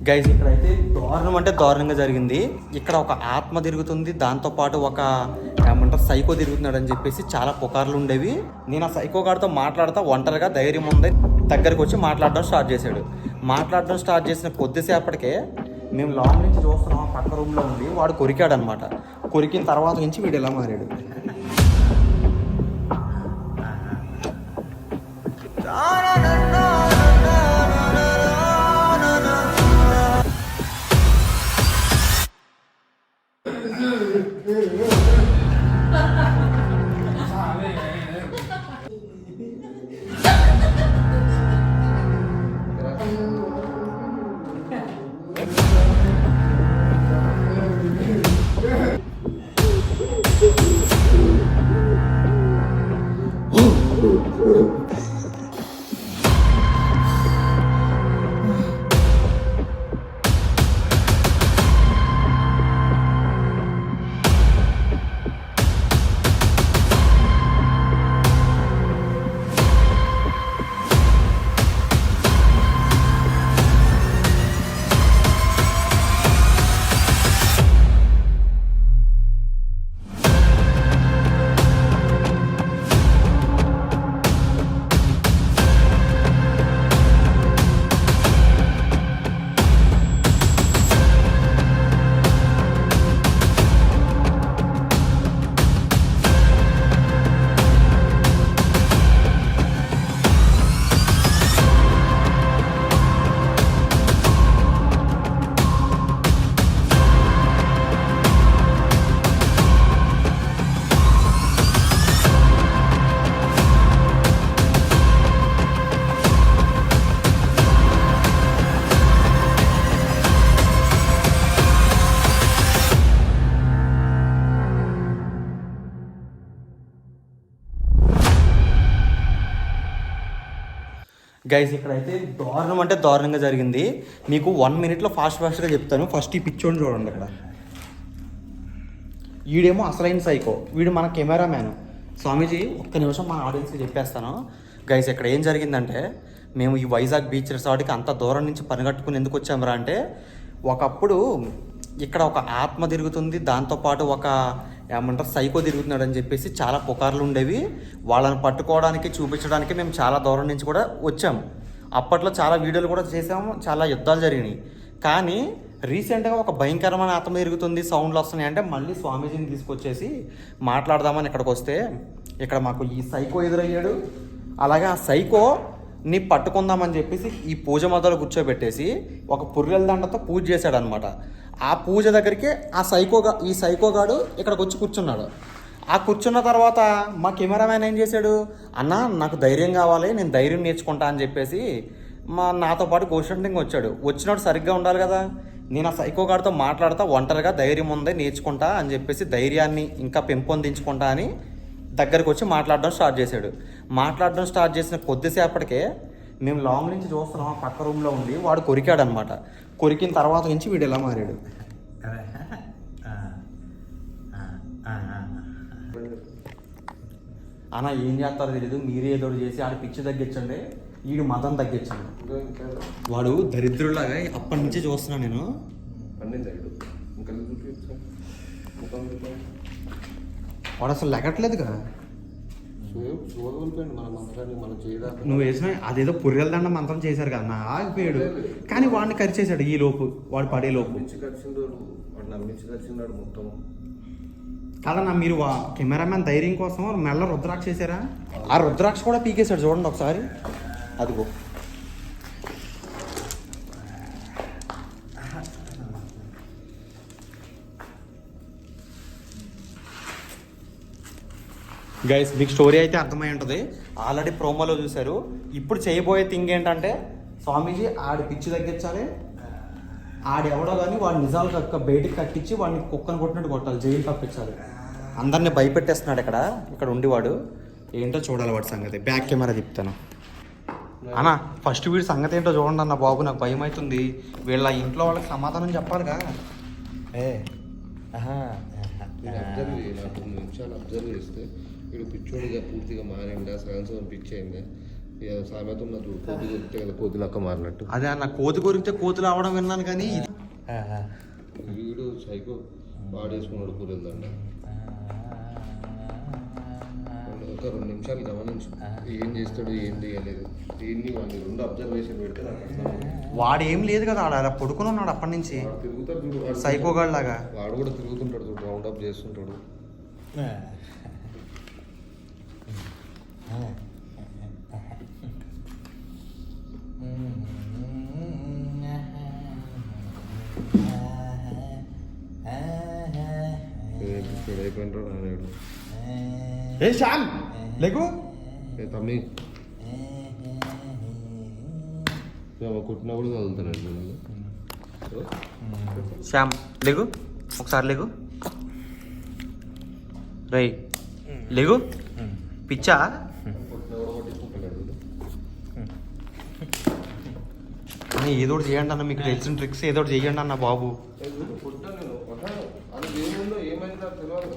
Guys ఇక్కడైతే దారుణం అంటే దారుణంగా జరిగింది. ఇక్కడ ఒక ఆత్మ తిరుగుతుంది, దాంతోపాటు ఒక ఏమంటారు సైకో తిరుగుతున్నాడు అని చెప్పేసి చాలా పుకార్లు ఉండేవి. నేను ఆ సైకో గారితో మాట్లాడతా ఒంటరిగా ధైర్యం ఉంది దగ్గరికి వచ్చి మాట్లాడడం స్టార్ట్ చేశాడు. మాట్లాడడం స్టార్ట్ చేసిన కొద్దిసేపటికే మేము లాంగ్ నుంచి చూస్తున్నాం, పక్క రూమ్లో ఉండి వాడు కొరికాడు అనమాట. కొరికిన తర్వాత నుంచి వీడు ఎలా మారాడు. గైస్ ఇక్కడైతే దారుణం అంటే దారుణంగా జరిగింది. మీకు 1 minute ఫాస్ట్గా చెప్తాను. ఫస్ట్ ఈ పిచ్చోని చూడండి. ఇక్కడ వీడేమో అసలైన సైకో, వీడు మన కెమెరామ్యాన్. స్వామీజీ ఒక్క నిమిషం మన ఆడియన్స్కి చెప్పేస్తాను. గైస్ ఇక్కడ ఏం జరిగిందంటే, మేము ఈ వైజాగ్ బీచ్ రిసార్ట్కి అంత దూరం నుంచి పనిగట్టుకుని ఎందుకు వచ్చామరా అంటే, ఒకప్పుడు ఇక్కడ ఒక ఆత్మ తిరుగుతుంది, దాంతోపాటు ఒక ఏమంటారు సైకో తిరుగుతున్నాడు అని చెప్పేసి చాలా పుకార్లు ఉండేవి. వాళ్ళని పట్టుకోవడానికి చూపించడానికి మేము చాలా దూరం నుంచి కూడా వచ్చాము. అప్పట్లో చాలా వీడియోలు కూడా చేసాము, చాలా యుద్ధాలు జరిగినాయి. కానీ రీసెంట్గా ఒక భయంకరమైన ఆత్మ తిరుగుతుంది, సౌండ్లు వస్తున్నాయి అంటే మళ్ళీ స్వామీజీని తీసుకొచ్చేసి మాట్లాడదామని ఇక్కడికి వస్తే, ఇక్కడ మాకు ఈ సైకో ఎదురయ్యాడు. అలాగే ఆ సైకోని పట్టుకుందామని చెప్పేసి ఈ పూజ మొదలు కూర్చోబెట్టేసి ఒక పుర్రెల దండతో పూజ చేశాడు అనమాట. ఆ పూజ దగ్గరికి ఈ సైకోగాడు ఇక్కడికి వచ్చి కూర్చున్నాడు. ఆ కూర్చున్న తర్వాత మా కెమెరామ్యాన్ ఏం చేశాడు, అన్న నాకు ధైర్యం కావాలి, నేను ధైర్యం నేర్చుకుంటా అని చెప్పేసి నాతో పాటు గోస్ట్ హంటింగ్ వచ్చాడు. వచ్చినప్పుడు సరిగ్గా ఉండాలి కదా. నేను ఆ సైకోగాడితో మాట్లాడతా ఒంటరిగా ధైర్యం ఉంది నేర్చుకుంటా అని చెప్పేసి ధైర్యాన్ని ఇంకా పెంపొందించుకుంటా అని దగ్గరికి వచ్చి మాట్లాడడం స్టార్ట్ చేశాడు. మాట్లాడడం స్టార్ట్ చేసిన కొద్దిసేపటికే మేము లాంగ్ నుంచి చూస్తున్నాం, పక్క రూమ్లో ఉండి వాడు కొరికాడు అనమాట. కొరికిన తర్వాత నుంచి వీడు ఎలా మారాడు. అన్న ఏం చేస్తారో తెలీదు, మీరే ఏదో చేసి ఆడ పిచ్చి తగ్గించండి, వీడు మతం తగ్గించండి. వాడు దరిద్రులాగా అప్పటి నుంచి చూస్తున్నా నేను. వాడు అసలు లెగట్లేదుగా. నువ్వు వేసిన అదేదో పుర్రెల దండ మంత్రం చేశారు కదా నా, ఆగిపోయాడు. కానీ వాడిని కరిచేశాడు ఈ లోపు, వాడు పడే లోపు. కాదన్నా మీరు కెమెరామ్యాన్ ధైర్యం కోసం మెల్ల రుద్రాక్ష చేశారా? ఆ రుద్రాక్ష కూడా పీకేశాడు చూడండి ఒకసారి. అదిగో గైస్ మీకు స్టోరీ అయితే అర్థమై ఉంటుంది, ఆల్రెడీ ప్రోమోలో చూశారు. ఇప్పుడు చేయబోయే థింగ్ ఏంటంటే, స్వామీజీ ఆడి పిచ్చి తగ్గించాలి, ఆడెవడో కానీ వాడు నిజాలు బయటికి కట్టించి వాడిని కుక్కను కొట్టినట్టు కొట్టాలి, జైలు పంపించాలి. అందరినీ భయపెట్టేస్తున్నాడు ఇక్కడ ఉండివాడు. ఏంటో చూడాలి వాడి సంగతి. బ్యాక్ కెమెరా తిప్పుతాను అన్న. ఫస్ట్ వీడి సంగతి ఏంటో చూడండి అన్న బాబు, నాకు భయం అవుతుంది. వీళ్ళ ఇంట్లో వాళ్ళకి సమాధానం చెప్పాలిగా. అబ్జర్వ్ చేస్తే వీడు పిచ్చోడిగా పూర్తిగా మారిందా, సగం పిచ్చి అయిందా, సామెత ఉన్న చూడు, కోతి కొరికితే కదా కోతి లెక్క మారినట్టు. అదే అన్న, కోతి కొరికితే కోతులు అవడం విన్నాను కానీ వీడు సైకో వాడేసుకున్నాడు కూరదండ. ఒక 2 నిమిషాలు గమనించు, ఏం చేస్తాడు ఏం చేయలేదు. దీన్ని వాడిని 2 అబ్జర్వేషన్ పెడితే నాకు అర్థం. వాడు ఏం లేదు కదా, ఆడ అలా పడుకుని ఉన్నాడు అప్పటి నుంచి తిరుగుతాడు చూడు, సైకోగాడ్ లాగా. వాడు కూడా తిరుగుతుంటాడు చూడు, రౌండ్ అప్ చేస్తుంటాడు. అయిపోయినాడు నానేడు. ఏ శ్యామ్ లేకు, ఏ తమ్మి కుట్టినా కూడా చదువుతానండి. శ్యామ్ లేగు, ఒకసారి లేగు, రై లేగు, పిచ్చా. కుట్టినా కూడా పట్టించుకుంటాడు. అన్న ఏదో ఒకటి చేయండి అన్న, మీకు తెలిసిన ట్రిక్స్ ఏదో ఒకటి చేయండి అన్న బాబు. ఏముందో ఏమైందో తెలియదు.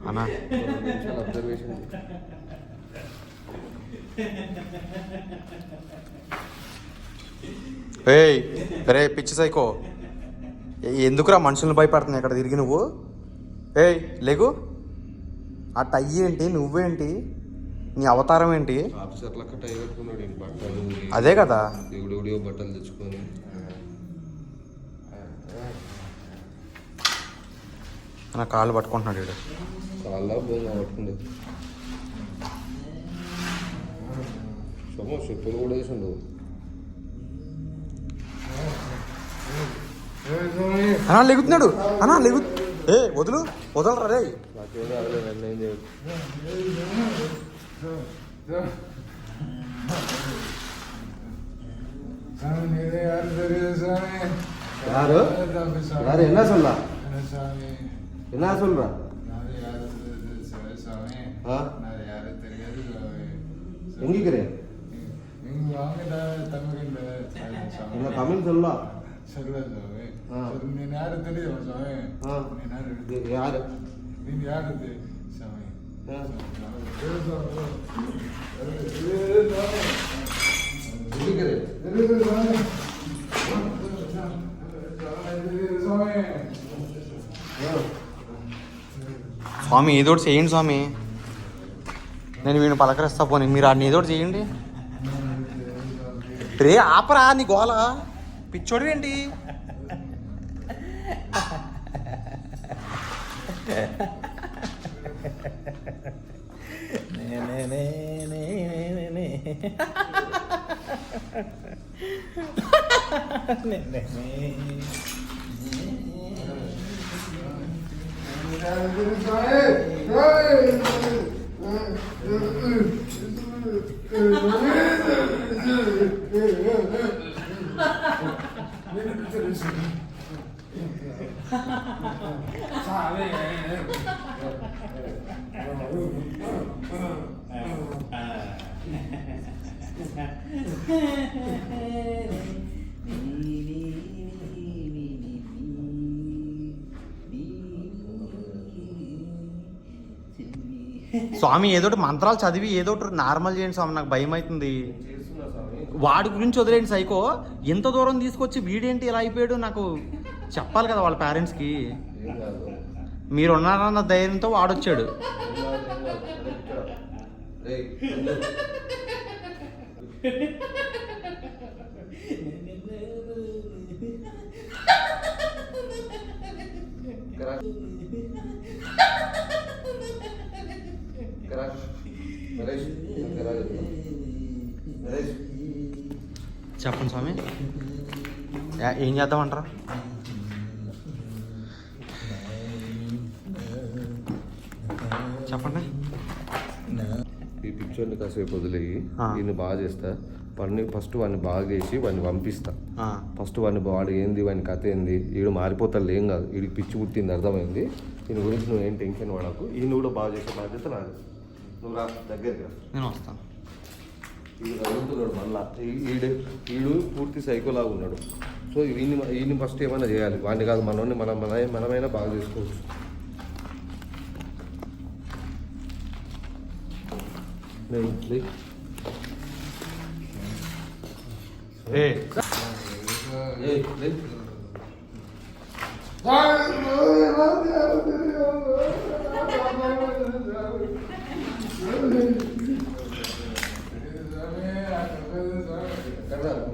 అన్నా అబ్జర్వేషన్ ఏయ్ రే పిచ్చి సైకో, ఎందుకురా మనుషులను భయపడుతున్నాయి ఇక్కడ తిరిగి నువ్వు? ఏయ్ లేగు, ఆ టై ఏంటి, నువ్వేంటి, నీ అవతారం ఏంటి? ఆఫీసర్ లెక్క టై కట్టుకున్నాడు, బట్టలు. అదే కదా, దేవుడియో బట్టలు తెచ్చుకొని నా కాళ్ళు పట్టుకుంటున్నాడు వీడు. చాలా బాగా పట్టుకుండే సొమ్ము చెప్పులు కూడా వేసిండు. అన్నా లెగుతున్నాడు, అన్నా లెగు, ఏ వదులు వదలరా రే. నాకేదో అదే నిర్ణయం చేయదు. யாரு யாரு என்ன சொல்ல என்ன சொல்ற? எங்கிக்கிறேன் தமிழ் சொல்லலாம். யாரு స్వామి ఏదోటి చేయండి స్వామి, నేను వీడిని పలకరిస్తా. పోనీ మీరు ఆడిని ఏదోటి చేయండి. రే ఆపరా నీ గోల, పిచ్చోడు ఏంటి? స్వామి ఏదోటి మంత్రాలు చదివి ఏదోటి నార్మల్ చేయండి స్వామి, నాకు భయం అవుతుంది. వాడి గురించి వదిలేండి సైకో, ఎంత దూరం తీసుకొచ్చి వీడేంటి ఇలా అయిపోయాడు నాకు చెప్పాలి కదా వాళ్ళ పేరెంట్స్కి. మీరు ఉన్నారన్న ధైర్యంతో వాడొచ్చాడు. చెప్పండి స్వామి, ఏం చేద్దామంటారా? చెప్పండి. ఈ పిక్చర్ని కాసేపు వదిలేయి, ఈయన బాగా చేస్తా. ఫస్ట్ వాడిని బాగా చేసి వాడిని పంపిస్తా. ఫస్ట్ వాడు ఏంది, వాని కథ ఏంది, వీడు మారిపోతాడు ఏం కాదు, వీడికి పిచ్చి పుట్టింది అర్థమైంది. దీని గురించి నువ్వు ఏం టెన్షన్ పడకు, ఈయన కూడా బాగా చేసే బాధ్యత నాది. నువ్వు రా దగ్గరికి రా, నేను వస్తాను. వీడు చదువుతున్నాడు మళ్ళా వీడు పూర్తి సైకోలాగా ఉన్నాడు. సో ఈయన్ని ఫస్ట్ ఏమైనా చేయాలి. వాడిని కాదు మనల్ని మనమైనా బాగా చేసుకోవచ్చు.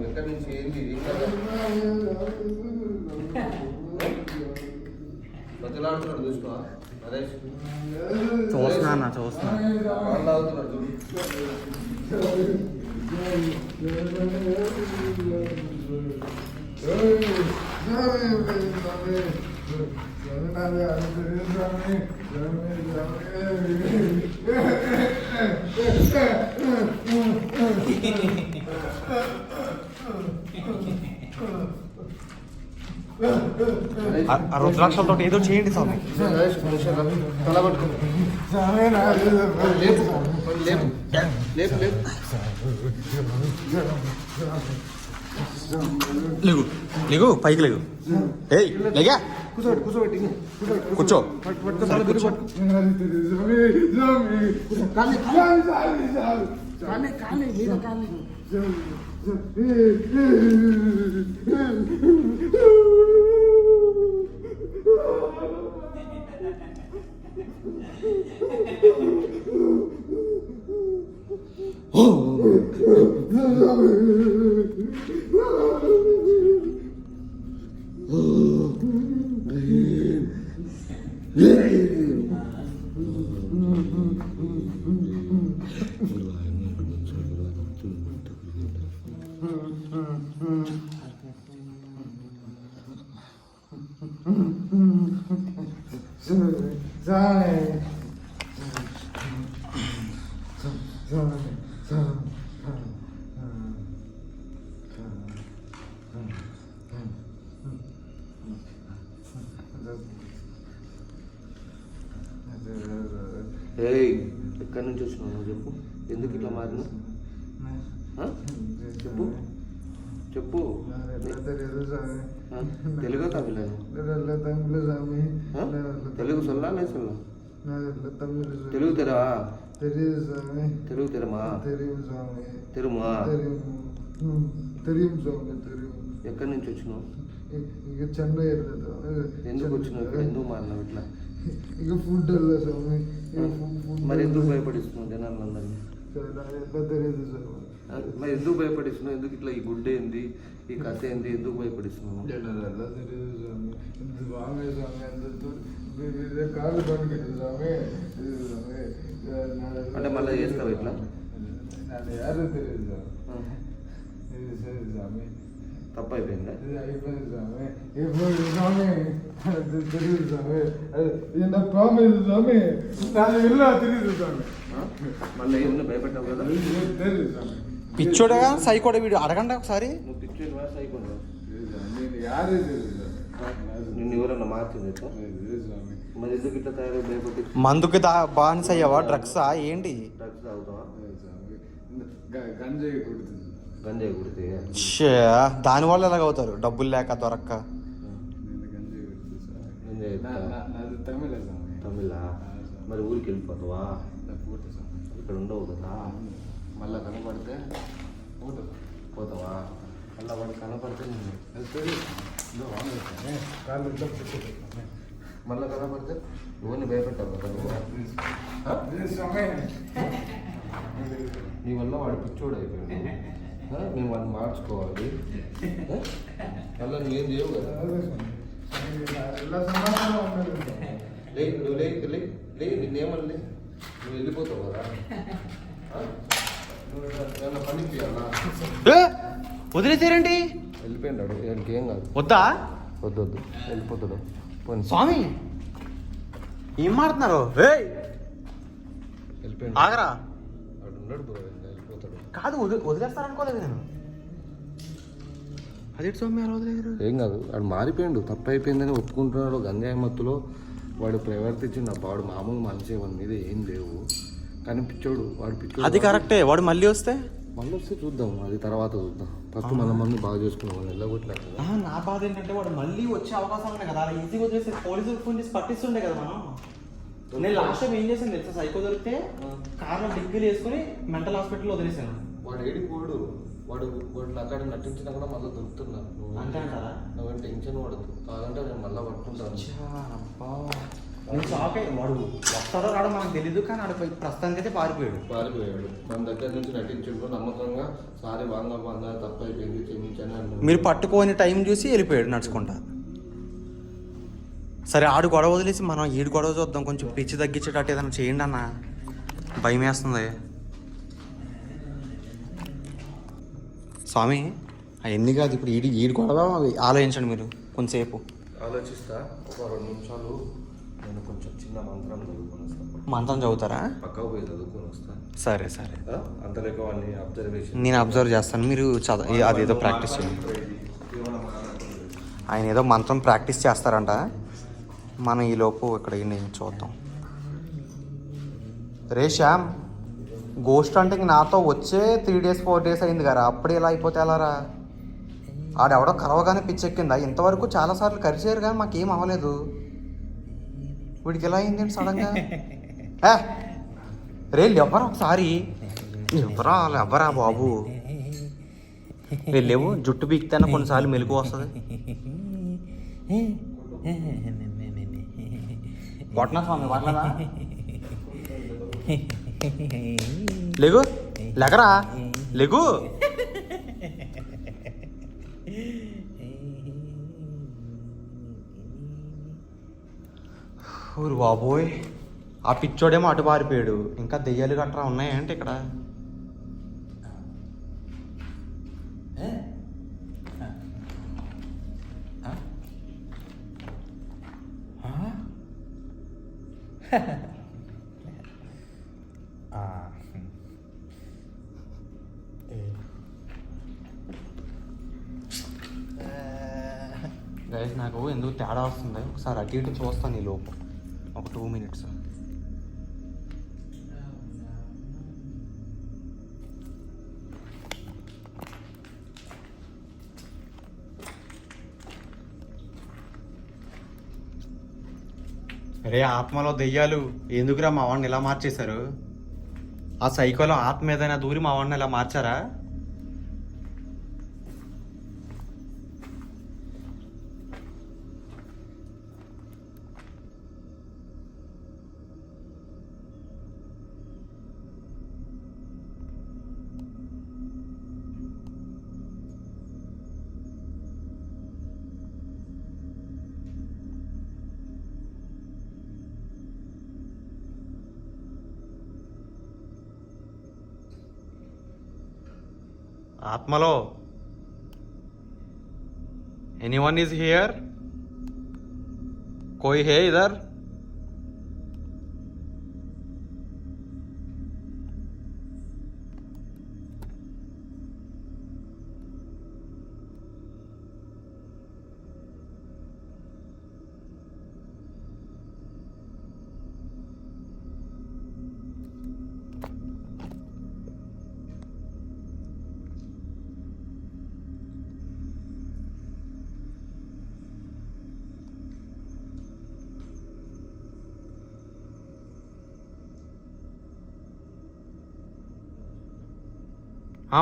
ఎక్కడి నుంచి ఏంది బతులాడుతున్నాడు చూసుకో. అదే చూస్తున్నా వాళ్ళు అవుతున్నాడు ఆ రుద్రాక్షలతో ఏదో చేయండి స్వామి. లేగు లేగు పైకి లేగు. ఏయ్ లేగా కూర్చో. ఏయ్ ఎక్కడి నుంచి వచ్చినావు నువ్వు చెప్పు. ఎందుకు ఇట్లా మారినా చెప్పు చెప్పు. తెలుగు తమిళను తెలుగు సొల్లా లే సొల్లా తెలుగు తెరా తెలుగు తెరమా తెరుమా. ఎక్కడి నుంచి వచ్చినావు? చెన్నై. ఎందుకు వచ్చినావు ఇక్కడ? ఎందుకు మారినావు ఇట్లా? ఇక ఫుడ్ స్వామి. మరి ఎందుకు భయపడిస్తున్నావు జనాలందరినీ? తెలియదు సార్. మరి ఎందుకు భయపడిస్తున్నావు? ఎందుకు ఇట్లా ఈ గుడ్డ ఏంది, ఈ కథ ఏంది, ఎందుకు భయపడిస్తున్నావు? తెలియదు స్వామి. ఇంత బాగా స్వామి. అంత కాళ్ళు పడుకుంటుంది స్వామి. అంటే మళ్ళీ చేస్తావు ఇట్లా? యారు తెలియదు స్వామి. తప్పు అయిపోయిందా? అయిపోయింది స్వామి. ఇప్పుడు స్వామి తెలియదు స్వామి. నా ప్రామిస్ స్వామి. నాకు ఇల్లు తెలియదు స్వామి. మళ్ళీ ఏమన్నా భయపడ్డావు కదా? తెలియదు స్వామి. పిచ్చోడగా సైకోడ వీడు అడగండి ఒకసారి. నువ్వు పిచ్చోడు సైకోడు. నేను యారే తెలియదు నిన్ను ఎవరన్నా మార్చింది స్వామి. మరి ఎందుకు ఇట్లా తయారై భయపడి? మందుకి బానిస అయ్యావా? డ్రగ్సా ఏంటి? డ్రగ్స్ తాగుతావా? గంజాయి కొడుతుంది. గంజాయి కుడితే దానివల్ల ఎలాగవుతారు? డబ్బులు లేక దొరక్క. తమిళ స్వామి. తమిళ. మరి ఊరికి వెళ్ళిపోతావా? ఇక్కడ ఉండవు కదా. మళ్ళా కనపడితే పోతావా? మళ్ళీ వాడు కనపడితే మళ్ళీ కనపడితే ఎవరిని భయపెట్టావు కదా నీ వల్ల వాడు పిచ్చోడు అయిపోయాడు. మేము వాడిని మార్చుకోవాలి. మళ్ళీ నువ్వేం చేయవు కదా. లే నువ్వు లే నిన్నేమని నువ్వు వెళ్ళిపోతావు కదా. నువ్వు ఏమన్నా పని చేయాలా? వదిలేసారండి. వెళ్ళిపోయినాడు. ఏం కాదు. వద్దా? వద్దు వెళ్ళిపోతాడు. పోనీ స్వామి ఏం మారుతున్నారు? వెళ్ళిపోయాడు. ఆగరా. వాడు ఉన్నాడు బ్రో. వెళ్ళిపోతాడు. కాదు వదిలేస్తారనుకోలేదు నేను. అదే స్వామి అలా వదిలేరు. ఏం కాదు. వాడు మారిపోయాడు. తప్పు అయిపోయిందని ఒప్పుకుంటున్నాడు. గంజాయి మత్తులో వాడు ప్రవర్తించిన వాడు మామూలు మనిషి వాడి మీద ఏం లేవు. కానీ పిచ్చోడు వాడు పిచ్చోడు. అది కరెక్టే. వాడు మళ్ళీ వస్తే మళ్ళీ వస్తే చూద్దాం, అది తర్వాత చూద్దాం. ఫస్ట్ మన మమ్మీ బాగా చేసుకున్నాం, వాళ్ళు వెళ్ళగొట్టలేదు కదా. నా బాధ ఏంటంటే వాడు మళ్ళీ వచ్చే అవకాశాలు ఉన్నాయి కదా, అలా ఈజీగా వదిలేసి పోలీసులకు ఫోన్ చేసి పట్టిస్తుండే కదా మనం. నేను లాస్ట్ టైం ఏం చేశాను తెలుసా, సైకో దొరికితే కార్లో డిగ్రీలు వేసుకుని మెంటల్ హాస్పిటల్లో వదిలేసాను. వాడు ఏడికి పోడు, వాడు అక్కడ నటించినా కూడా మళ్ళీ దొరుకుతున్నారు. అంతే అంటారా? నువ్వేం టెన్షన్ పడదు, కాదంటే నేను మళ్ళీ పట్టుకుంటాను. నేను షాక్ అయ్యి, వాడు వస్తాడో రాడో మనకు తెలీదు, కానీ ఆడ ప్రస్తుతానికి అయితే పారిపోయాడు. మన దగ్గర నుంచి నటించుంటూ నమ్మకంగా సారీ వంద తప్ప అయిపోయింది క్షమించని అన్నాడు. మీరు పట్టుకోని టైం చూసి వెళ్ళిపోయాడు నడుచుకుంటా. సరే ఆడు గొడవ వదిలేసి మనం ఈడు గొడవ చూద్దాం, కొంచెం పిచ్చి తగ్గించేటట్టు ఏదైనా చేయండి అన్న, భయం వేస్తుంది. స్వామి అవన్నీ కాదు, ఇప్పుడు ఈడు గొడవ ఆలోచించండి మీరు కొంచెంసేపు. ఆలోచిస్తా, ఒక 2 నిమిషాలు నేను కొంచెం చిన్న మంత్రం చదువుకొని వస్తాను. మంత్రం చదువుతారా? పక్కకు పోయి చదువుకొని వస్తా. సరే సరే, అంతలేక వాడిని అబ్జర్వేషన్ నేను అబ్జర్వ్ చేస్తాను, మీరు అదేదో ప్రాక్టీస్ చేయండి. ఆయన ఏదో మంత్రం ప్రాక్టీస్ చేస్తారంట, మనం ఈలోపు ఇక్కడ నేను చూద్దాం. రే శ్యామ్, గోస్ట్ అంటే ఇంక నాతో వచ్చే 3 days 4 days అయింది కదా, అప్పుడే ఇలా అయిపోతే ఎలారా? ఆడెవడో కరవగానే పిచ్చెక్కిందా? ఇంతవరకు చాలాసార్లు కరిచారు కానీ మాకేం అవ్వలేదు, వీడికి ఎలా అయింది ఏంటి సడన్గా? రే ఎవరా ఒకసారి, ఎవరా బాబు, వెళ్ళేవు జుట్టు పీకితేనే కొన్నిసార్లు మెలకు వస్తుంది. కొట్టనా స్వామి, పర్లేదా? లేగు, లెగరా, లేగు. ఊరు బాబోయ్, ఆ పిచ్చోడేమో అటు పారిపోయాడు, ఇంకా దెయ్యాలు గట్రా ఉన్నాయంటే ఇక్కడ. గైస్ నాకు ఎందుకు తేడా వస్తుంది, ఒకసారి అటు ఇటు చూస్తాను ఈ లోపు, ఒక 2 minutes. రే ఆత్మలో దెయ్యాలు, ఎందుకురా మా వాడిని ఇలా మార్చేశారు? ఆ సైకోలో ఆత్మ ఏదైనా దూరి మా వాడిని ఇలా మార్చారా? ఆత్మలో ఎనీవన్ ఈజ్ హియర్? కోయి హే ఇధర్?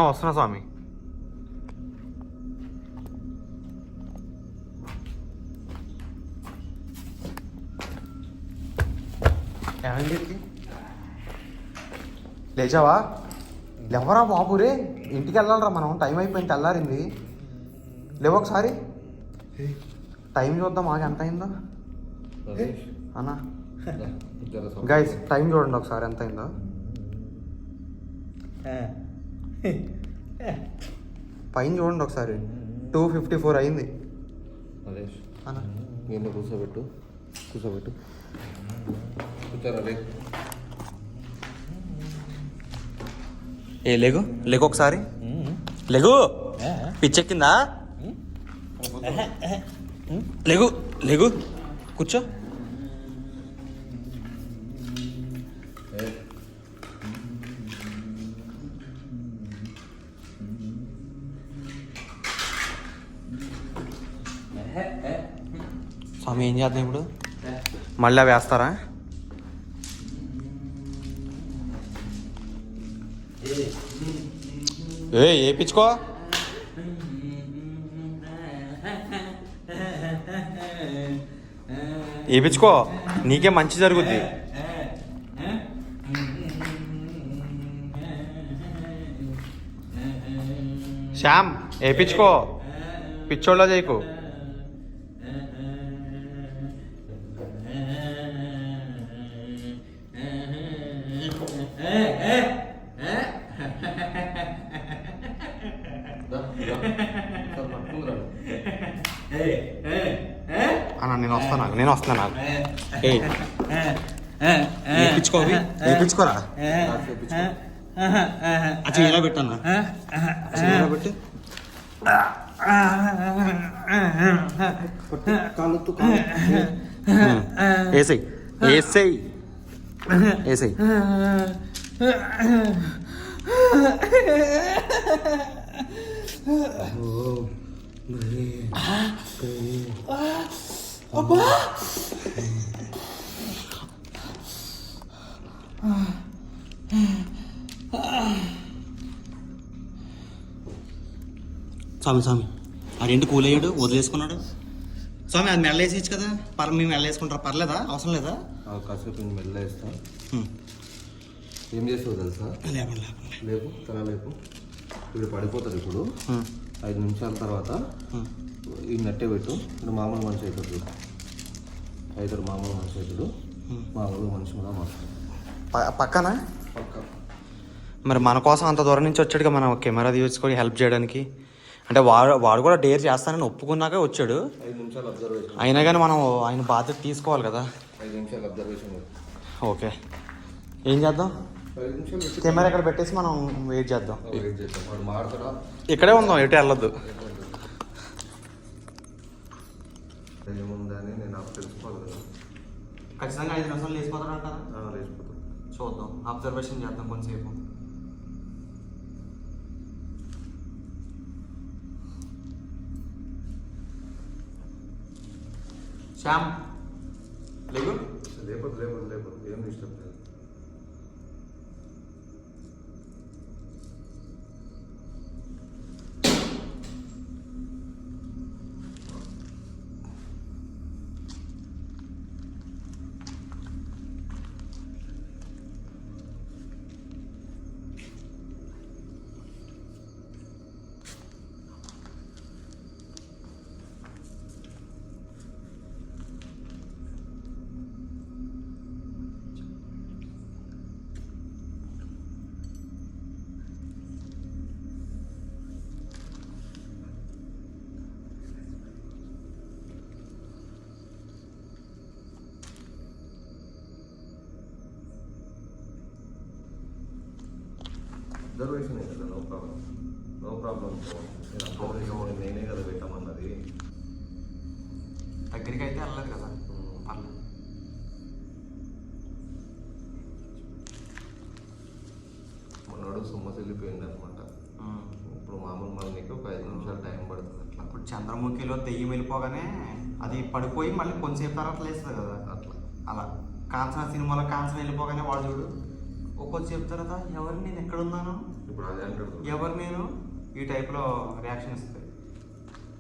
వస్తున్నా స్వామి. ఏమైంది? లేచావా? లేవరా బాబు, రే ఇంటికి వెళ్ళాలరా మనం, టైం అయిపోయింది, తెల్లారింది. లేవు ఒకసారి టైం చూద్దాం, మాకు ఎంత అయిందో అన్నా. గైస్ టైం చూడండి ఒకసారి ఎంత అయిందో. పైన చూడండి ఒకసారి, 2:54 అయింది. నేను కూర్చోబెట్టు కూర్చోరా. ఏ లేగు లేగు ఒకసారి, లేగు, పిచ్చెక్కిందా? లేగు లేగు, కూర్చో. స్వామి ఏం చేద్దాం ఇప్పుడు? మళ్ళీ వేస్తారా? వేయించుకో. వేయించుకో, నీకే మంచి జరుగుద్ది. శ్యామ్ వేయించుకో, పిచ్చోళ్ళ చేయకు. అన్న నేను వస్తాను నాకు. వేయించుకోరా. ఇలా పెట్టన్నా, పెట్టి వేసేయి వేసేయి వేసేయి. స్వామి అదేంటి కూల్ అయ్యాడు, వదిలేసుకున్నాడు. స్వామి అది మెల్ల వేసేయచ్చు కదా. మేము మెల్ల వేసుకుంటారా? పర్లేదా? అవసరం లేదా? కాసేపు మెల్ల వేస్తా. ఏం చేస్తావు తెలుసా? లేపు తల లేపు. ఇప్పుడు పడిపోతుంది. ఇప్పుడు 5 నిమిషాల తర్వాత ఈ నట్టే పెట్టు. ఇప్పుడు మామూలు మనిషి అవుతాడు. మామూలు మనిషి అవుతాడు. మామూలు మనిషి కూడా మాట్లాడు పక్కన. మరి మన కోసం అంత దూరం నుంచి వచ్చాడుగా, మనం కెమెరా తీసుకొని హెల్ప్ చేయడానికి. అంటే వాడు కూడా డేర్ చేస్తానని ఒప్పుకున్నాక వచ్చాడు. 5 నిమిషాలు అబ్జర్వేషన్. అయినా కానీ మనం ఆయన బాధ్యత తీసుకోవాలి కదా. 5 నిమిషాలు అబ్జర్వేషన్. ఓకే, ఏం చేద్దాం? కెమెరా ఇక్కడ పెట్టేసి మనం వెయిట్ చేద్దాం. ఇక్కడే ఉందాం, ఎటు వెళ్ళొద్దు. ఏముందని నేను తెలుసుకోవాలి కదా. ఖచ్చితంగా 5 నిమిషాలు లేచిపోతాడు కదా. లేచిపోతాడు. చూద్దాం, అబ్జర్వేషన్ చేద్దాం కొంచెంసేపు. శ్యామ్ లేకపోతే ఏం డిస్టర్బ్ లేదు. అబ్జర్వేషన్ కదా. No problem. నేనే కదా పెట్టామన్నది. దగ్గరికి అయితే వెళ్ళలేదు కదా. మనోడు సొమ్మసి వెళ్ళిపోయింది అనమాట. ఇప్పుడు మామూలు మన నీకు ఒక 5 నిమిషాలు టైం పడుతుంది. అట్లా ఇప్పుడు చంద్రముఖిలో దెయ్యం వెళ్ళిపోగానే అది పడిపోయి మళ్ళీ కొంచెంసేపు తర్వాత లేస్తుంది కదా. అలా కాంచన సినిమాలో కాంచన వెళ్ళిపోగానే వాడు చూడు ఒక్కొచ్చేపు తర్వాత ఎవరు నేను ఎక్కడున్నాను, ఇప్పుడు అదే అంటాడు, ఎవరు నేను, ఈ టైప్లో రియాక్షన్ ఇస్తుంది.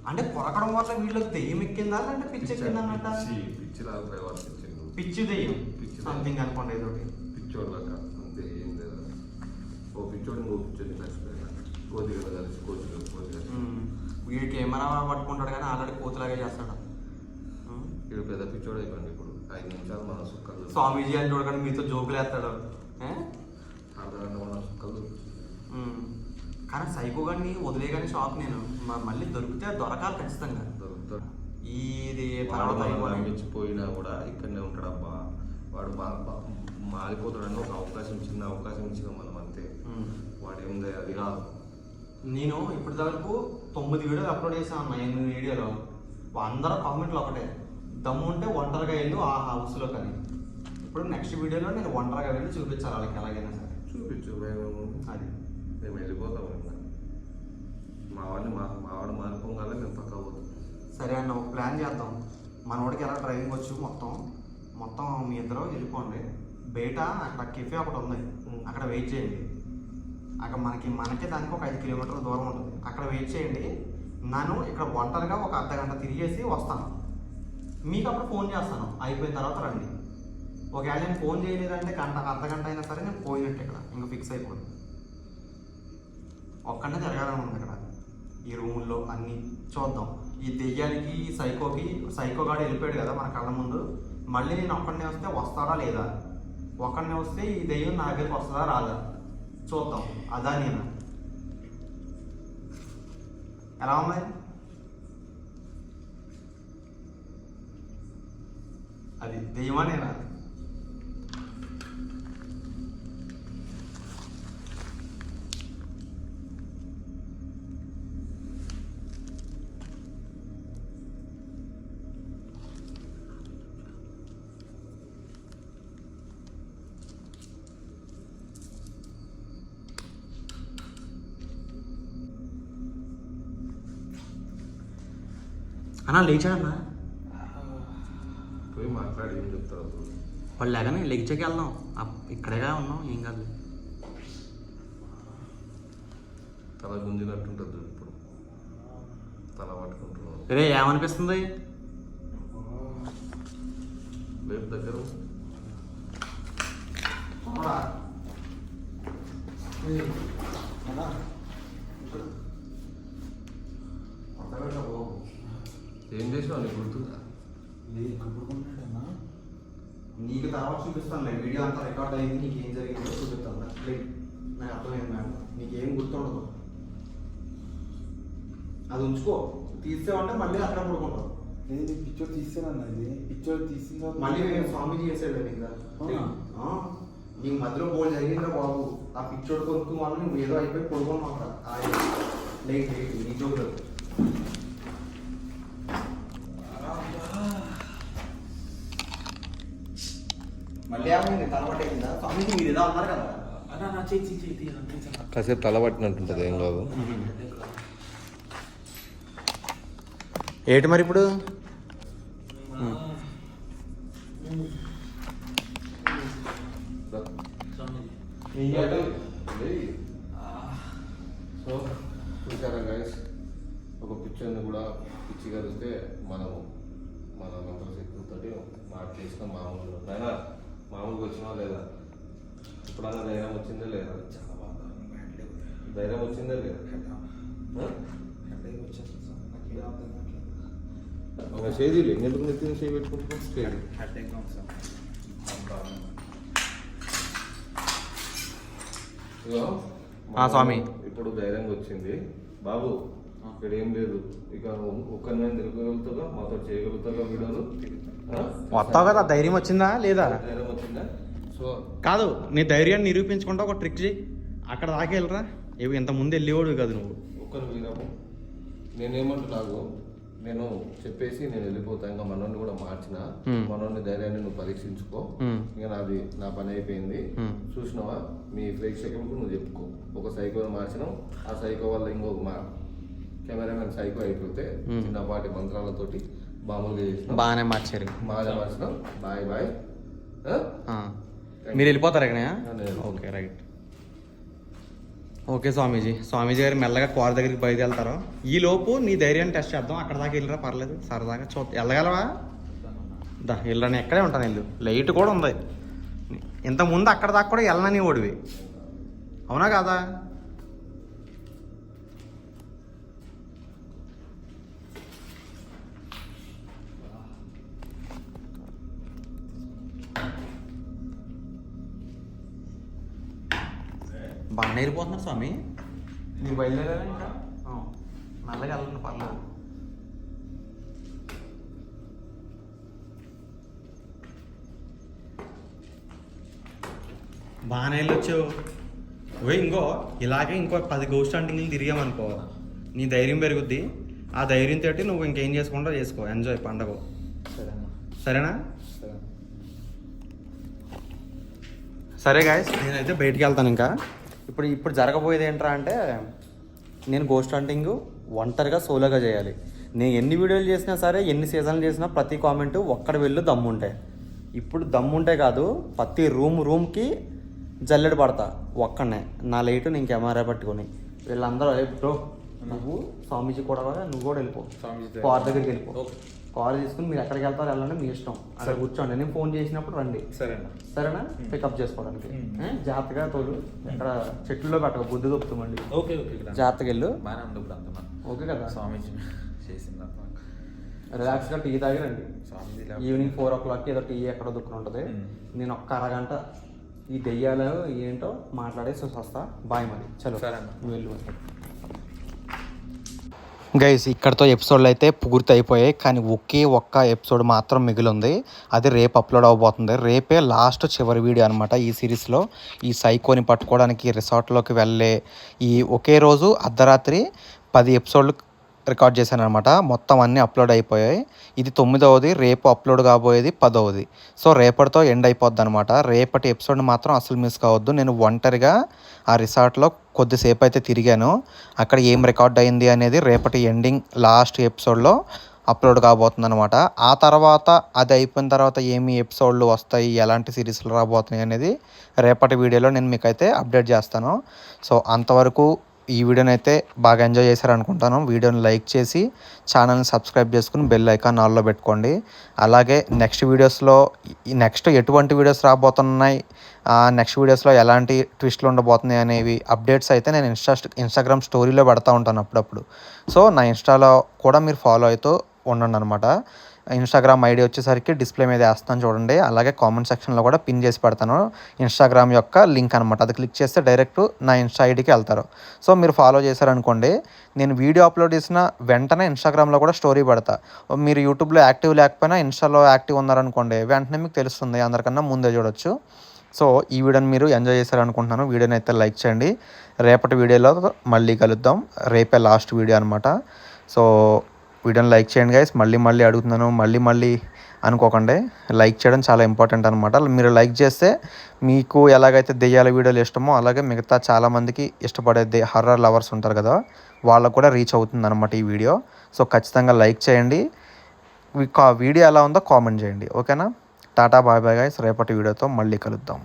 అంటే కొరకడం వల్ల వీళ్ళకి దెయ్యం ఎక్కిందా అంటే పిచ్చి ఎక్కిందా అన్నట్ట. పిచ్చి దెయ్యం సంథింగ్ అనుకోండి, ఏదోటి పిచ్చోళ్ళక అంతే. ఏం లేదు. ఓ పిచ్చోడు ఇంకో పిచ్చోడిని కలిసిపోయినా కోతిగా కలిసి వీడి కెమెరా పట్టుకుంటాడు కానీ ఆల్రెడీ కోతిలాగే చేస్తాడు. వీడు పెద్ద పిచ్చోడు అయిపోయింది. ఇప్పుడు 5 నిమిషాలు మన సుక్కలు. స్వామీజీ అని చూడకండి మీతో జోకులు వేస్తాడు. అర్ధగంట మన సుక్కలు. కానీ సైకో గారిని వదిలే కానీ షాక్ నేను. మళ్ళీ దొరకాలి ఖచ్చితంగా. దొరుకుతాడు. ఇది పోయినా కూడా ఇక్కడనే ఉంటాడు. అబ్బా వాడు బాగా మారిపోతాడని ఒక అవకాశం, చిన్న అవకాశం ఇచ్చిన మనం అంతే. వాడు ఏముంది అది కాదు. నేను ఇప్పటి వరకు 9 వీడియోలు అప్లోడ్ చేశాను అన్న. 8 వీడియోలో అందరూ కామెంట్లు ఒకటే, దమ్ము ఉంటే ఒంటరిగా వెళ్ళు ఆ హౌస్లో. కానీ ఇప్పుడు నెక్స్ట్ వీడియోలో నేను ఒంటరిగా వెళ్ళి చూపించాలి వాళ్ళకి ఎలాగైనా సరే. చూపించు. అది మేము వెళ్ళిపోతాము. మా వాడు మారిపోగానే మేము పక్క పోతాం. సరే అన్న, ఒక ప్లాన్ చేద్దాం. మనోడికి ఎలా డ్రైవింగ్ వచ్చు మొత్తం మీ ఇద్దరు వెళ్ళిపోండి. బయట అక్కడ కెఫే ఒకటి ఉంది, అక్కడ వెయిట్ చేయండి. అక్కడ మనకి దానికి ఒక 5 కిలోమీటర్ల దూరం ఉంటుంది. అక్కడ వెయిట్ చేయండి. నన్ను ఇక్కడ ఒంటరిగా ఒక అర్ధగంట తిరిగేసి వస్తాను. మీకు అప్పుడు ఫోన్ చేస్తాను, అయిపోయిన తర్వాత రండి. ఒకవేళ నేను ఫోన్ చేయలేదంటే అర్ధగంట అయినా సరే నేను పోయినట్టు ఇక్కడ ఇంకా ఫిక్స్ అయిపోయింది. ఒక్కడే తిరగాలని ఉంది ఇక్కడ ఈ రూముల్లో అన్నీ చూద్దాం. ఈ దెయ్యానికి సైకోగాడు వెళ్ళిపోయాడు కదా మన కళ్ళ ముందు. మళ్ళీ నేను ఒక్కడనే వస్తే వస్తాడా లేదా, ఒక్కడనే వస్తే ఈ దెయ్యం నా దగ్గరికి వస్తుందా రాదా చూద్దాం. అదా నేను ఎలా ఉన్నాయి అది దెయ్యమా నేనా? అన్నా లేచాడన్నా, పోయి మాట్లాడి ఏం చెప్తారు అసలు. వాళ్ళు లేకనే లెగ్చకి వెళ్దాం, ఇక్కడేగా ఉన్నాం ఏం కాదు. తల గుంజినట్టుంటుంది ఇప్పుడు, తల పట్టుకుంటున్నాను. రే ఏమనిపిస్తుంది? రేపు దగ్గర ఏం చేసినావు నీకు గుర్తుందా? నీకు తర్వాత చూపిస్తాను, వీడియో అంతా రికార్డ్ అయింది, నీకు ఏం జరిగిందో చూపిస్తాను. నాకు అర్థమైంది మేడం, నీకేం గుర్తుండదు. అది ఉంచుకో, తీసేవంటే మళ్ళీ అక్కడ పడుకుంటావు. నేను పిక్చర్ తీసానన్నా, ఇది పిక్చర్ తీసిన మళ్ళీ నేను స్వామీజీ చేసాడు నీకు నీకు మధ్యలో బోల్ జరిగిందా బాబు. ఆ పిక్చర్ కొనుక్కు వల్ల నువ్వు ఏదో అయిపోయి పడుకున్నావు అక్కడ. లేదు నీ జోకులు మళ్ళీ ఏమైంది? తలపట్టేసిందా స్వామీజీ? మీరు ఏదో అన్నారు కదా. కాసేపు తల పట్టినట్టుంటుంది, ఏం కాదు. ఏంటి మరి ఇప్పుడు? సో చూసారా గైస్, ఒక పిక్చర్ని కూడా పిచ్చి కలిస్తే మన మంత్రశక్తితో మార్చేసిన మామూలుగా వచ్చినా లేదా? ఇప్పుడన్నా ధైర్యం వచ్చిందా లేదా? ధైర్యం వచ్చిందా లేదా? ఒక చేదిలే ఎందుకు నెత్తిన చేయి పెట్టుకుంటున్నాం? స్వామి ఇప్పుడు ధైర్యంగా వచ్చింది బాబు. ఇక్కడ ఏం లేదు, ఇక ఒక్కరిని తిరగలుగుతాగా, మాతో చేయగలుగుతాగా వీడియోలు. వస్తావు కదా, ధైర్యం వచ్చిందా లేదా? ధైర్యం వచ్చిందా? సో కాదు, నీ ధైర్యాన్ని నిరూపించుకుంటా ఒక ట్రిక్ చేయి. అక్కడ దాకా వెళ్ళరా, ఇంత ముందు వెళ్ళేవాడు కాదు నువ్వు. ఒక్కరు వీరము నేనేమంటున్నాను, నేను చెప్పేసి నేను వెళ్ళిపోతాను. ఇంకా మనోని కూడా మార్చిన మనోని ధైర్యాన్ని నువ్వు పరీక్షించుకో. ఇంకా నా పని అయిపోయింది. చూసినావా, మీ ప్రేక్షకులకు నువ్వు చెప్పుకో. ఒక సైకోని మార్చినావు, ఆ సైకో వల్ల ఇంకొక కెమెరామెన్ సైకో అయిపోతే చిన్నపాటి మంత్రాలతోటి మామూలుగా చేసిన బాగానే మార్చారు. మార్చినాం. Bye bye. మీరు వెళ్ళిపోతారు ఇక్కడ? Okay right. ఓకే స్వామీజీ గారు మెల్లగా కోర దగ్గరికి బయలుదేళ్తారు. ఈ లోపు నీ ధైర్యాన్ని టెస్ట్ చేద్దాం. అక్కడ దాకా వెళ్ళరా, పర్లేదు, సరదాగా వెళ్ళగలవా? వెళ్ళరా, నేను ఎక్కడే ఉంటాను. వెళ్ళు, లైట్ కూడా ఉంది. ఇంతకుముందు అక్కడ దాకా కూడా వెళ్ళనని ఓడివి, అవునా కాదా? బాగానే వెళ్ళిపోతున్నారు స్వామి. మీరు బయలుదేరా ఇంకా? నల్లగా వెళ్ళండి, పర్లేదు. బాగానే వెళ్ళొచ్చావు. ఇలాగే ఇంకో 10 గోస్ట్ హంటింగ్లు తిరిగామనుకో, నీ ధైర్యం పెరుగుద్ది. ఆ ధైర్యంతో నువ్వు ఇంకేం చేసుకుంటా చేసుకో, ఎంజాయ్ పండగ. సరేనా? సరే గాయస్, నేనైతే బయటికి వెళ్తాను. ఇంకా ఇప్పుడు జరగబోయేది ఏంట్రా అంటే, నేను గోస్ట్ హంటింగ్ ఒంటరిగా సోలోగా చేయాలి. నేను ఎన్ని వీడియోలు చేసినా సరే, ఎన్ని సీజన్లు చేసినా ప్రతి కామెంట్ ఒక్కడ వెళ్ళు దమ్ముంటాయి. ఇప్పుడు దమ్ముంటే కాదు, ప్రతి రూమ్కి జల్లెడ పడతా ఒక్కడనే, నా లైట్ నేను కెమెరా పట్టుకొని. వీళ్ళందరూ బ్రో నువ్వు స్వామీజీ కూడా నువ్వు కూడా వెళ్ళిపో, కార్ దగ్గరికి వెళ్ళిపో. కార్ తీసుకుని మీరు ఎక్కడికి వెళ్తారో వెళ్ళండి, మీ ఇష్టం. అక్కడ కూర్చోండి, నేను ఫోన్ చేసినప్పుడు రండి. సరేనా? పికప్ చేసుకోవడానికి జాగ్రత్తగా తోలు. ఎక్కడ చెట్లలో పెట్టక బుద్ధి దొప్పుతామండి. జాగ్రత్తగా వెళ్ళు. ఓకే కదా? స్వామీజీ చేసింది రిలాక్స్గా టీ తాగి రండి. ఈవినింగ్ 4 o'clock ఏదో టీ ఎక్కడో దుక్కుని ఉంటుంది. నేను ఒక్క అరగంట ఈ దెయ్యాలు ఏంటో మాట్లాడేసి వస్తా. బాయ్ మరి. చలో నువ్వు వెళ్ళు. గైస్ ఇక్కడతో ఎపిసోడ్లు అయితే పూర్తి అయిపోయాయి, కానీ ఒక్క ఎపిసోడ్ మాత్రం మిగిలి ఉంది. అది రేపు అప్లోడ్ అవబోతుంది. రేపే లాస్ట్ చివరి వీడియో అనమాట ఈ సిరీస్లో. ఈ సైకోని పట్టుకోవడానికి రిసార్ట్లోకి వెళ్ళే ఈ ఒకే రోజు అర్ధరాత్రి 10 ఎపిసోడ్లు రికార్డ్ చేశాను అనమాట. మొత్తం అన్నీ అప్లోడ్ అయిపోయాయి. ఇది 9వది, రేపు అప్లోడ్ కాబోయేది 10వది. సో రేపటితో ఎండ్ అయిపోద్ది అనమాట. రేపటి ఎపిసోడ్ మాత్రం అసలు మిస్ కావద్దు. నేను ఒంటరిగా ఆ రిసార్ట్లో కొద్దిసేపు అయితే తిరిగాను. అక్కడ ఏం రికార్డ్ అయింది అనేది రేపటి ఎండింగ్ లాస్ట్ ఎపిసోడ్లో అప్లోడ్ కాబోతుంది అనమాట. ఆ తర్వాత అది అయిపోయిన తర్వాత ఏమి ఎపిసోడ్లు వస్తాయి, ఎలాంటి సిరీస్లు రాబోతున్నాయి అనేది రేపటి వీడియోలో నేను మీకైతే అప్డేట్ చేస్తాను. సో అంతవరకు ఈ వీడియోని అయితే బాగా ఎంజాయ్ చేశారనుకుంటాను. వీడియోని లైక్ చేసి ఛానల్ని సబ్స్క్రైబ్ చేసుకుని బెల్ ఐకాన్ ఆల్లో పెట్టుకోండి. అలాగే నెక్స్ట్ ఎటువంటి వీడియోస్ రాబోతున్నాయి, నెక్స్ట్ వీడియోస్లో ఎలాంటి ట్విస్ట్లు ఉండబోతున్నాయి అనేవి అప్డేట్స్ అయితే నేను ఇన్స్టాగ్రామ్ స్టోరీలో పెడతా ఉంటాను అప్పుడప్పుడు. సో నా ఇన్స్టాలో కూడా మీరు ఫాలో అవుతూ ఉండండి అనమాట. ఇన్స్టాగ్రామ్ ఐడి వచ్చేసరికి డిస్ప్లే మీద వేస్తాను చూడండి. అలాగే కామెంట్ సెక్షన్లో కూడా పిన్ చేసి పెడతాను ఇన్స్టాగ్రామ్ యొక్క లింక్ అనమాట. అది క్లిక్ చేస్తే డైరెక్ట్ నా ఇన్స్టా ఐడికి వెళ్తారు. సో మీరు ఫాలో చేశారనుకోండి, నేను వీడియో అప్లోడ్ చేసిన వెంటనే ఇన్స్టాగ్రామ్లో కూడా స్టోరీ పెడతా. మీరు యూట్యూబ్లో యాక్టివ్ లేకపోయినా ఇన్స్టాలో యాక్టివ్ ఉన్నారనుకోండి, వెంటనే మీకు తెలుస్తుంది, అందరికన్నా ముందే చూడొచ్చు. సో ఈ వీడియోని మీరు ఎంజాయ్ చేశారనుకుంటున్నాను. వీడియోని అయితే లైక్ చేయండి. రేపటి వీడియోలో మళ్ళీ కలుద్దాం. రేపే లాస్ట్ వీడియో అనమాట. సో వీడియోని లైక్ చేయండి గైస్. మళ్ళీ అడుగుతున్నాను, మళ్ళీ అనుకోకండి. లైక్ చేయడం చాలా ఇంపార్టెంట్ అనమాట. మీరు లైక్ చేస్తే మీకు ఎలాగైతే దెయ్యాల వీడియోలు ఇష్టమో అలాగే మిగతా చాలామందికి ఇష్టపడే హర్రర్ లవర్స్ ఉంటారు కదా, వాళ్ళకు కూడా రీచ్ అవుతుంది అనమాట ఈ వీడియో. సో ఖచ్చితంగా లైక్ చేయండి. వీడియో ఎలా ఉందో కామెంట్ చేయండి. ఓకేనా? Tata bye bye guys. రేపటి వీడియోతో మళ్ళీ కలుద్దాం.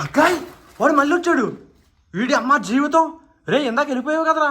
అక్కాయ్ వాడు మళ్ళీ వచ్చాడు. వీడి అమ్మ జీవితం. రే ఇందాక వెళ్ళిపోయావు కదరా.